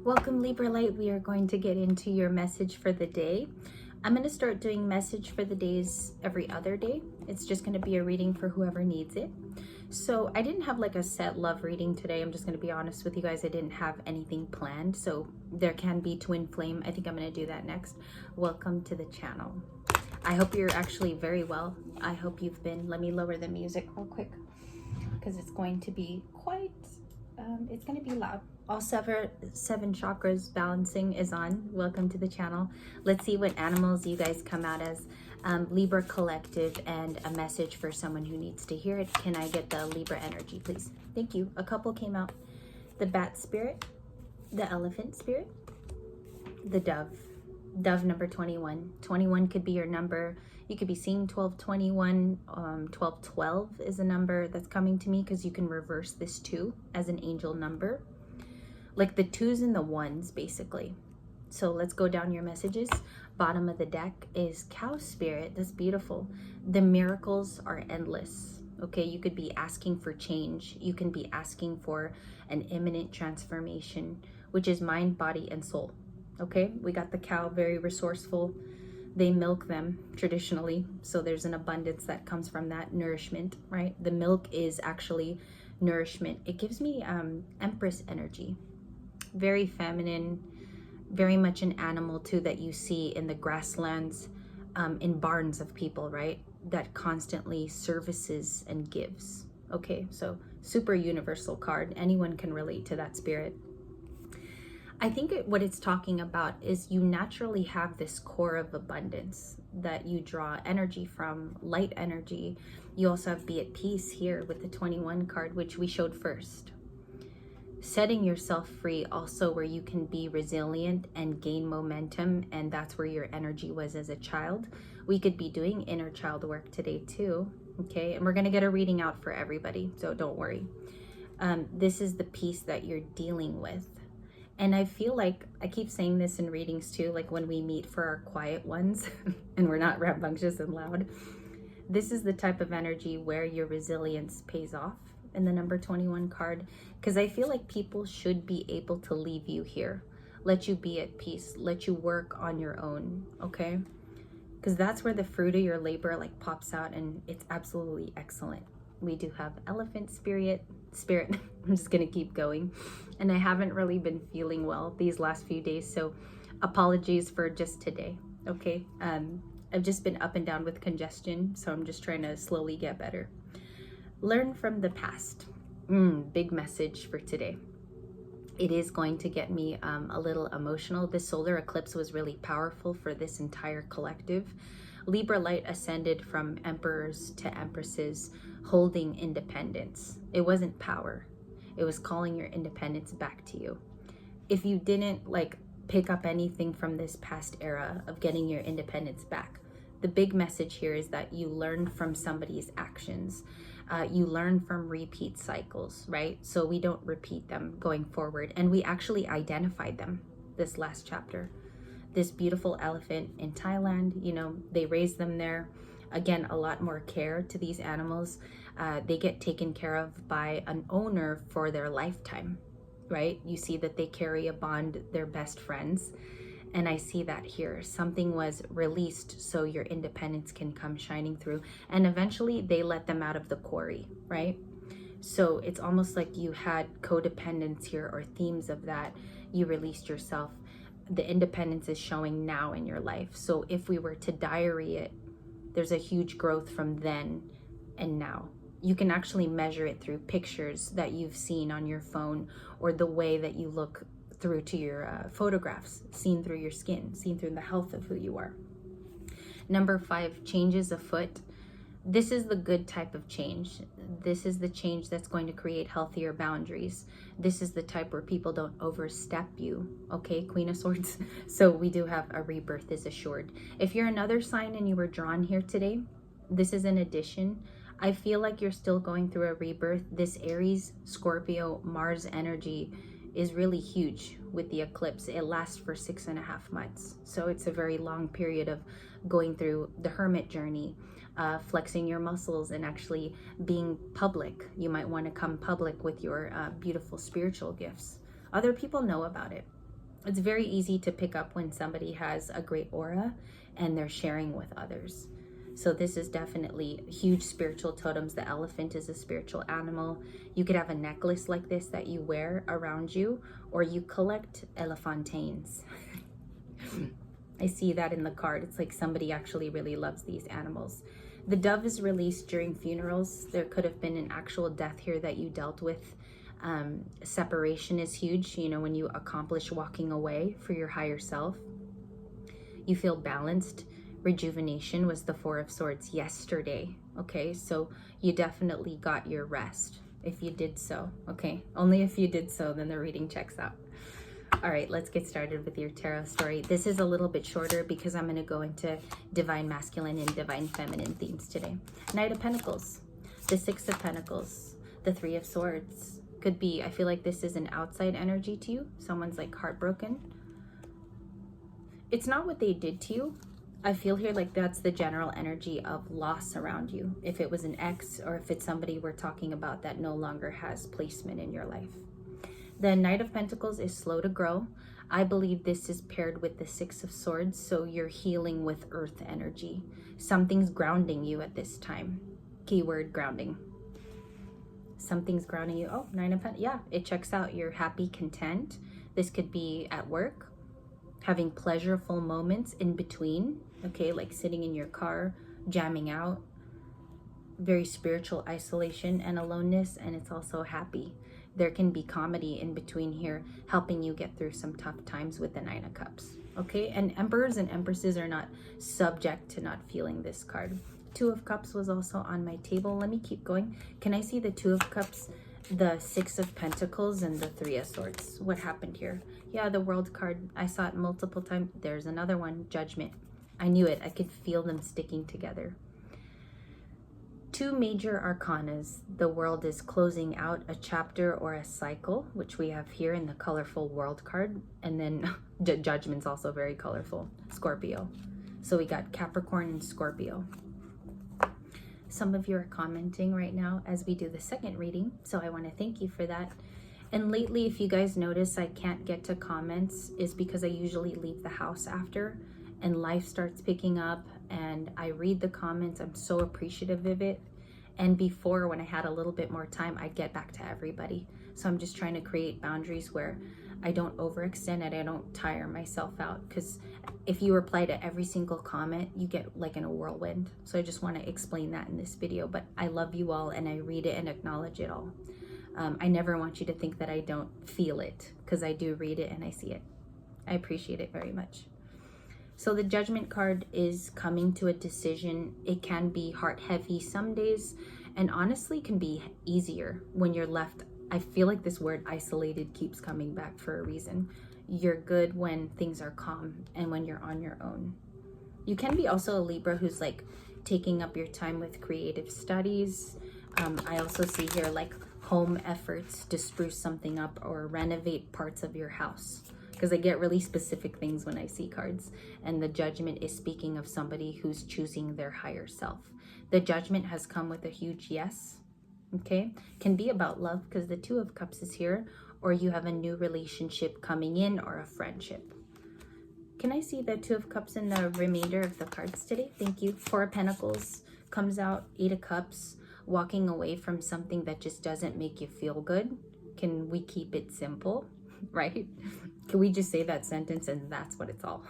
Welcome, Libra Light. We are going to get into your message for the day. I'm going to start doing message for the days every other day. It's just going to be a reading for whoever needs it. So I didn't have like a set love reading today. I'm just going to be honest with you guys. I didn't have anything planned. So there can be twin flame. I think I'm going to do that next. Welcome to the channel. I hope you're actually very well. I hope you've been. Let me lower the music real quick because it's going to be quite, it's going to be loud. All seven chakras balancing is on. Welcome to the channel. Let's see what animals you guys come out as. Libra collective and a message for someone who needs to hear it. Can I get the Libra energy, please? Thank you. A couple came out. The bat spirit, the elephant spirit, the dove. Dove number 21. 21 could be your number. You could be seeing 1221. 1212 is a number that's coming to me because you can reverse this too as an angel number. Like the twos and the ones, basically. So let's go down your messages. Bottom of the deck is cow spirit. That's beautiful. The miracles are endless. Okay, you could be asking for change. You can be asking for an imminent transformation, which is mind, body, and soul. Okay, we got the cow, very resourceful. They milk them traditionally. So there's an abundance that comes from that nourishment, right? The milk is actually nourishment. It gives me Empress energy. Very feminine, very much an animal too that you see in the grasslands, in barns of people, right? That constantly services and gives. Okay, so super universal card. Anyone can relate to that spirit. I think what it's talking about is you naturally have this core of abundance that you draw energy from, light energy. You also have be at peace here with the 21 card, which we showed first. Setting yourself free also where you can be resilient and gain momentum, and that's where your energy was as a child. We could be doing inner child work today too, okay? And we're gonna get a reading out for everybody, so don't worry. This is the piece that you're dealing with. And I feel like, I keep saying this in readings too, like when we meet for our quiet ones and we're not rambunctious and loud, this is the type of energy where your resilience pays off in the number 21 card, because I feel like people should be able to leave you here, let you be at peace, let you work on your own, okay? Because that's where the fruit of your labor like pops out, and it's absolutely excellent. We do have elephant spirit. I'm just gonna keep going, and I haven't really been feeling well these last few days, so apologies for just today, okay? I've just been up and down with congestion, so I'm just trying to slowly get better. Learn from the past. Big message for today. It is going to get me a little emotional. This solar eclipse was really powerful for this entire collective. Libra light ascended from emperors to empresses, holding independence. It wasn't power. It was calling your independence back to you. If you didn't like pick up anything from this past era of getting your independence back, the big message here is that you learned from somebody's actions. You learn from repeat cycles, right? So we don't repeat them going forward. And we actually identified them this last chapter. This beautiful elephant in Thailand, you know, they raise them there. Again, a lot more care to these animals. They get taken care of by an owner for their lifetime, right? You see that they carry a bond, they're best friends. And I see that here. Something was released so your independence can come shining through. And eventually they let them out of the quarry, right? So it's almost like you had codependence here, or themes of that. You released yourself. The independence is showing now in your life. So if we were to diary it, there's a huge growth from then and now. You can actually measure it through pictures that you've seen on your phone, or the way that you look through to your photographs, seen through your skin, seen through the health of who you are. Number 5, changes afoot. This is the good type of change. This is the change that's going to create healthier boundaries. This is the type where people don't overstep you, okay, Queen of Swords? So we do have a rebirth is assured. If you're another sign and you were drawn here today, this is an addition. I feel like you're still going through a rebirth. This Aries, Scorpio, Mars energy is really huge with the eclipse. It lasts for 6.5 months. So it's a very long period of going through the hermit journey, flexing your muscles and actually being public. You might want to come public with your beautiful spiritual gifts. Other people know about it. It's very easy to pick up when somebody has a great aura and they're sharing with others. So this is definitely huge spiritual totems. The elephant is a spiritual animal. You could have a necklace like this that you wear around you, or you collect elephantines. I see that in the card. It's like somebody actually really loves these animals. The dove is released during funerals. There could have been an actual death here that you dealt with. Separation is huge. You know, when you accomplish walking away for your higher self, you feel balanced. Rejuvenation was the Four of Swords yesterday. Okay, so you definitely got your rest if you did so. Okay, only if you did so, then the reading checks out. All right, let's get started with your tarot story. This is a little bit shorter because I'm going to go into divine masculine and divine feminine themes today. Knight of Pentacles, the Six of Pentacles, the Three of Swords. Could be, I feel like this is an outside energy to you. Someone's like heartbroken. It's not what they did to you. I feel here like that's the general energy of loss around you. If it was an ex, or if it's somebody we're talking about that no longer has placement in your life. The Knight of Pentacles is slow to grow. I believe this is paired with the Six of Swords, so you're healing with earth energy. Something's grounding you at this time. Keyword grounding. Something's grounding you. Oh, Nine of Pentacles. Yeah, it checks out. You're happy, content. This could be at work, having pleasurable moments in between. Okay, like sitting in your car, jamming out. Very spiritual isolation and aloneness, and it's also happy. There can be comedy in between here, helping you get through some tough times with the Nine of Cups. Okay, and emperors and empresses are not subject to not feeling this card. Two of Cups was also on my table. Let me keep going. Can I see the Two of Cups, the Six of Pentacles, and the Three of Swords? What happened here? Yeah, the World card. I saw it multiple times. There's another one, Judgment. I knew it. I could feel them sticking together. Two major arcanas. The World is closing out a chapter or a cycle, which we have here in the colorful World card. And then Judgment's also very colorful. Scorpio. So we got Capricorn and Scorpio. Some of you are commenting right now as we do the second reading, so I want to thank you for that. And lately, if you guys notice I can't get to comments, is because I usually leave the house after and life starts picking up and I read the comments. I'm so appreciative of it. And before, when I had a little bit more time, I'd get back to everybody. So I'm just trying to create boundaries where I don't overextend and I don't tire myself out, because if you reply to every single comment, you get like in a whirlwind. So I just want to explain that in this video, but I love you all and I read it and acknowledge it all. I never want you to think that I don't feel it, because I do read it and I see it. I appreciate it very much. So the Judgment card is coming to a decision. It can be heart heavy some days, and honestly can be easier when you're left. I feel like this word isolated keeps coming back for a reason. You're good when things are calm and when you're on your own. You can be also a Libra who's like taking up your time with creative studies. I also see here like home efforts to spruce something up or renovate parts of your house, because I get really specific things when I see cards. And the Judgment is speaking of somebody who's choosing their higher self. The Judgment has come with a huge yes. Okay, can be about love because the Two of Cups is here, or you have a new relationship coming in or a friendship. Can I see the Two of Cups in the remainder of the cards today? Thank you. Four of Pentacles comes out. Eight of Cups, walking away from something that just doesn't make you feel good. Can we keep it simple, right? Can we just say that sentence and that's what it's all?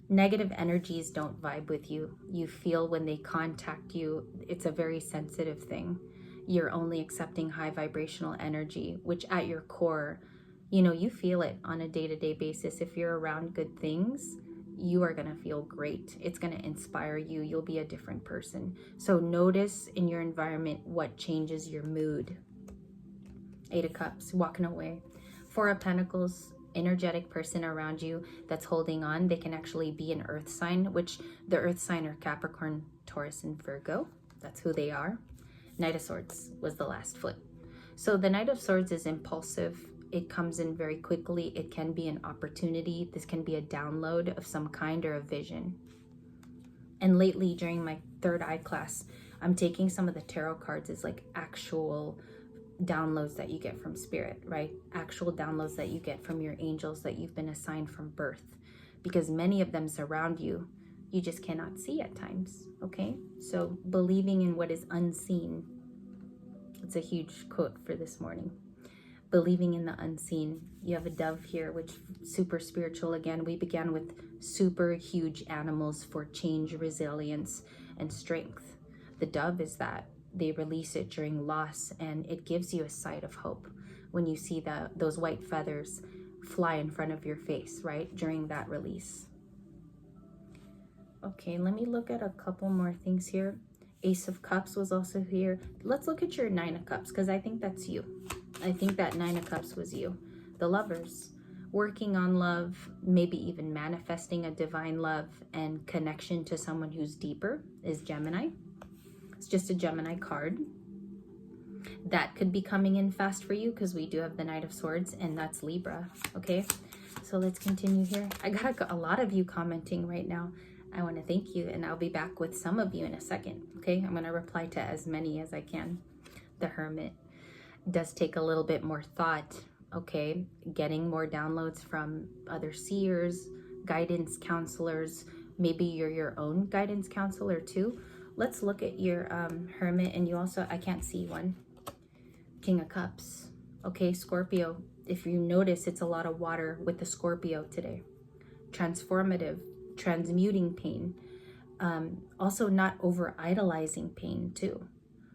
Negative energies don't vibe with you. You feel when they contact you, it's a very sensitive thing. You're only accepting high vibrational energy, which at your core, you know, you feel it on a day-to-day basis. If you're around good things, you are going to feel great. It's going to inspire you. You'll be a different person. So notice in your environment what changes your mood. Eight of Cups, walking away. Four of Pentacles, energetic person around you that's holding on. They can actually be an earth sign, which the earth sign are Capricorn, Taurus, and Virgo. That's who they are. Knight of Swords was the last foot. So the Knight of Swords is impulsive. It comes in very quickly. It can be an opportunity. This can be a download of some kind or a vision. And lately during my third eye class, I'm taking some of the tarot cards as like actual downloads that you get from spirit, right? Actual downloads that you get from your angels that you've been assigned from birth, because many of them surround you. You just cannot see at times, okay? So believing in what is unseen. It's a huge quote for this morning. Believing in the unseen. You have a dove here, which super spiritual. Again, we began with super huge animals for change, resilience, and strength. The dove is that. They release it during loss, and it gives you a sight of hope when you see those white feathers fly in front of your face, right? During that release. Okay, let me look at a couple more things here. Ace of Cups was also here. Let's look at your Nine of Cups, because I think that's you. I think that Nine of Cups was you. The Lovers, working on love, maybe even manifesting a divine love and connection to someone who's deeper, is Gemini. It's just a Gemini card. That could be coming in fast for you because we do have the Knight of Swords, and that's Libra, okay? So let's continue here. I got a lot of you commenting right now. I want to thank you, and I'll be back with some of you in a second, okay? I'm going to reply to as many as I can. The Hermit does take a little bit more thought, okay? Getting more downloads from other seers, guidance counselors. Maybe you're your own guidance counselor too. Let's look at your Hermit, and you also, I can't see one. King of Cups, okay? Scorpio. If you notice, it's a lot of water with the Scorpio today. Transformative, transmuting pain. Also not over idolizing pain too.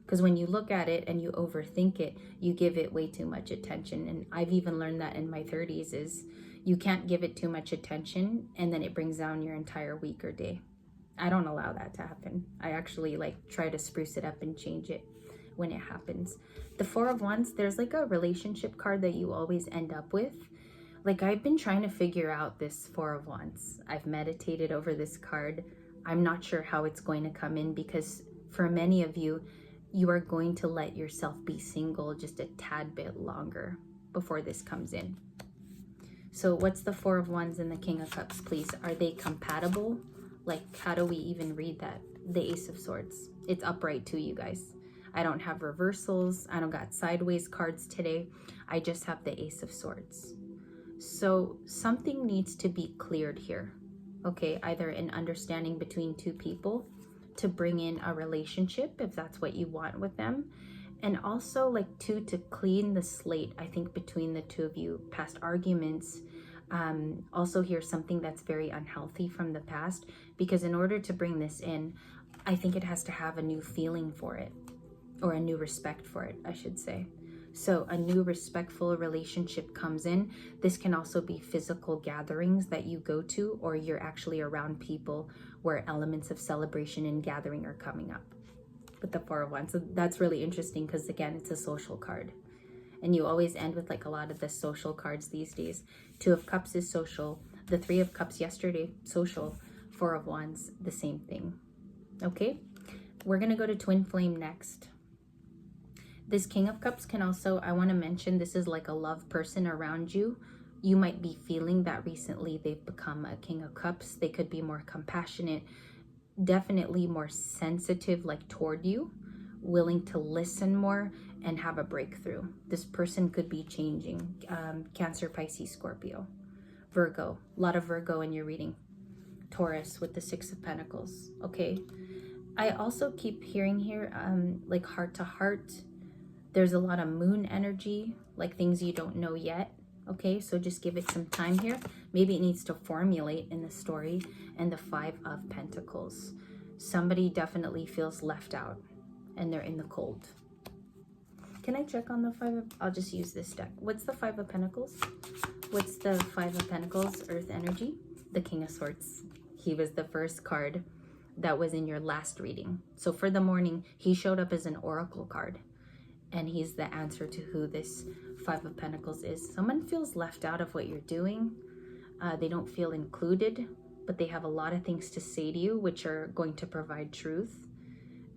Because when you look at it and you overthink it, you give it way too much attention. And I've even learned that in my 30s is you can't give it too much attention and then it brings down your entire week or day. I don't allow that to happen. I actually try to spruce it up and change it when it happens. The Four of Wands, there's a relationship card that you always end up with. I've been trying to figure out this Four of Wands. I've meditated over this card. I'm not sure how it's going to come in because for many of you, you are going to let yourself be single just a tad bit longer before this comes in. So what's the Four of Wands and the King of Cups, please? Are they compatible? How do we even read that? The Ace of Swords. It's upright too, you guys. I don't have reversals. I don't got sideways cards today. I just have the Ace of Swords. So something needs to be cleared here, okay? Either an understanding between two people to bring in a relationship, if that's what you want with them. And also to clean the slate, I think, between the two of you, past arguments. Also here's something that's very unhealthy from the past, because in order to bring this in, I think it has to have a new feeling for it, or a new respect for it, I should say. So a new respectful relationship comes in. This can also be physical gatherings that you go to, or you're actually around people where elements of celebration and gathering are coming up with the Four of Wands. So that's really interesting because, again, it's a social card. And you always end with a lot of the social cards these days. Two of Cups is social. The Three of Cups yesterday, social. Four of Wands, the same thing. Okay, we're going to go to Twin Flame next. This King of Cups can also, I want to mention, this is a love person around you. You might be feeling that recently they've become a King of Cups. They could be more compassionate, definitely more sensitive toward you, willing to listen more and have a breakthrough. This person could be changing. Cancer, Pisces, Scorpio, Virgo. A lot of Virgo in your reading. Taurus with the Six of Pentacles. Okay. I also keep hearing here heart to heart. There's a lot of moon energy, things you don't know yet. Okay, so just give it some time here. Maybe it needs to formulate in the story. And the Five of Pentacles. Somebody definitely feels left out and they're in the cold. Can I check on the I'll just use this deck. What's the Five of Pentacles? What's the Five of Pentacles? Earth energy. The King of Swords. He was the first card that was in your last reading. So for the morning, he showed up as an oracle card. And he's the answer to who this Five of Pentacles is. Someone feels left out of what you're doing. They don't feel included, but they have a lot of things to say to you, which are going to provide truth.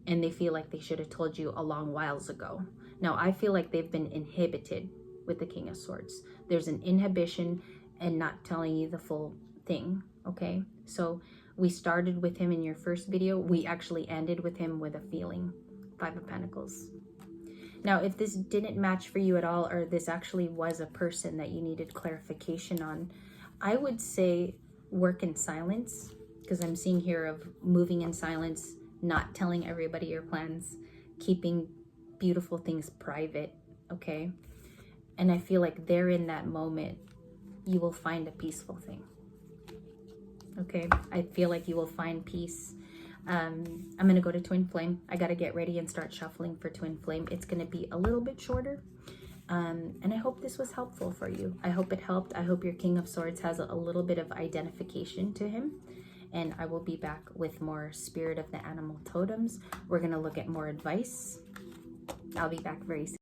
And they feel like they should have told you a long whiles ago. Now, I feel like they've been inhibited with the King of Swords. There's an inhibition and not telling you the full thing, okay? So we started with him in your first video. We actually ended with him with a feeling. Five of Pentacles. Now, if this didn't match for you at all, or this actually was a person that you needed clarification on, I would say work in silence, because I'm seeing here of moving in silence, not telling everybody your plans, keeping beautiful things private, okay? And I feel like there in that moment, you will find a peaceful thing, okay? I feel like you will find peace. I'm going to go to Twin Flame. I got to get ready and start shuffling for Twin Flame. It's going to be a little bit shorter. And I hope this was helpful for you. I hope it helped. I hope your King of Swords has a little bit of identification to him. And I will be back with more Spirit of the Animal Totems. We're going to look at more advice. I'll be back very soon.